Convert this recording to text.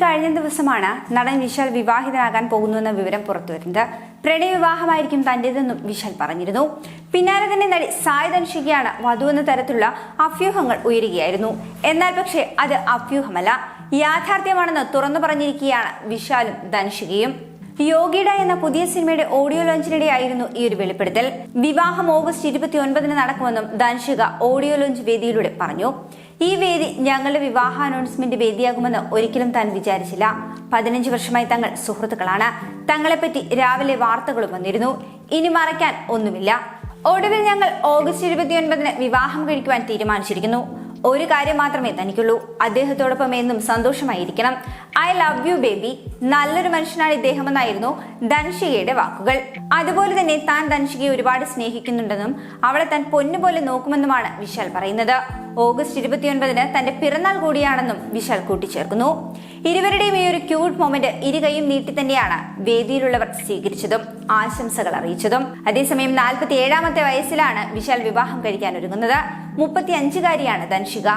കഴിഞ്ഞ ദിവസമാണ് നടൻ വിശാൽ വിവാഹിതനാകാൻ പോകുന്നുവെന്ന വിവരം പുറത്തുവരുന്നത്. പ്രണയവിവാഹമായിരിക്കും തന്റേതെന്നും വിശാൽ പറഞ്ഞിരുന്നു. പിന്നാലെ തന്നെ നടി സായ് ധനുഷികയാണ് വധുവെന്ന തരത്തിലുള്ള അഭ്യൂഹങ്ങൾ ഉയരുകയായിരുന്നു. എന്നാൽ പക്ഷേ അത് അഭ്യൂഹമല്ല, യാഥാർത്ഥ്യമാണെന്ന് തുറന്നു പറഞ്ഞിരിക്കുകയാണ് വിശാലും ധനുഷികയും. യോഗിഡ എന്ന പുതിയ സിനിമയുടെ ഓഡിയോ ലോഞ്ചിനിടെയായിരുന്നു ഈ ഒരു വെളിപ്പെടുത്തൽ. വിവാഹം ഓഗസ്റ്റ് 29 നടക്കുമെന്നും ധനുഷിക ഓഡിയോ ലോഞ്ച് വേദിയിലൂടെ പറഞ്ഞു. ഈ വേദി ഞങ്ങളുടെ വിവാഹ അനൗൺസ്മെന്റ് വേദിയാകുമെന്ന് ഒരിക്കലും താൻ വിചാരിച്ചില്ല. 15 വർഷമായി തങ്ങൾ സുഹൃത്തുക്കളാണ്. തങ്ങളെപ്പറ്റി രാവിലെ വാർത്തകളും വന്നിരുന്നു. ഇനി മറയ്ക്കാൻ ഒന്നുമില്ല. ഒടുവിൽ ഞങ്ങൾ ഓഗസ്റ്റ് 29 വിവാഹം കഴിക്കുവാൻ തീരുമാനിച്ചിരിക്കുന്നു. ഒരു കാര്യം മാത്രമേ തനിക്കുള്ളൂ, അദ്ദേഹത്തോടൊപ്പം എന്നും സന്തോഷമായിരിക്കണം. I love you baby. നല്ലൊരു മനുഷ്യനാണ് ഇദ്ദേഹമെന്നായിരുന്നു ധനുഷികയുടെ വാക്കുകൾ. അതുപോലെ തന്നെ താൻ ധനുഷികയെ ഒരുപാട് സ്നേഹിക്കുന്നുണ്ടെന്നും അവളെ താൻ പൊന്നുപോലെ നോക്കുമെന്നുമാണ് വിശാൽ പറയുന്നത്. ഓഗസ്റ്റ് 29 തന്റെ പിറന്നാൾ കൂടിയാണെന്നും വിശാൽ കൂട്ടിച്ചേർക്കുന്നു. ഇരുവരുടെയും ഈ ഒരു ക്യൂട്ട് മൊമെന്റ് ഇരുകൈയും നീട്ടി തന്നെയാണ് വേദിയിലുള്ളവർ സ്വീകരിച്ചതും ആശംസകൾ അറിയിച്ചതും. അതേസമയം 47-ാമത്തെ വയസ്സിലാണ് വിശാൽ വിവാഹം കഴിക്കാൻ ഒരുങ്ങുന്നത്. 35-കാരിയാണ് ധനുഷിക.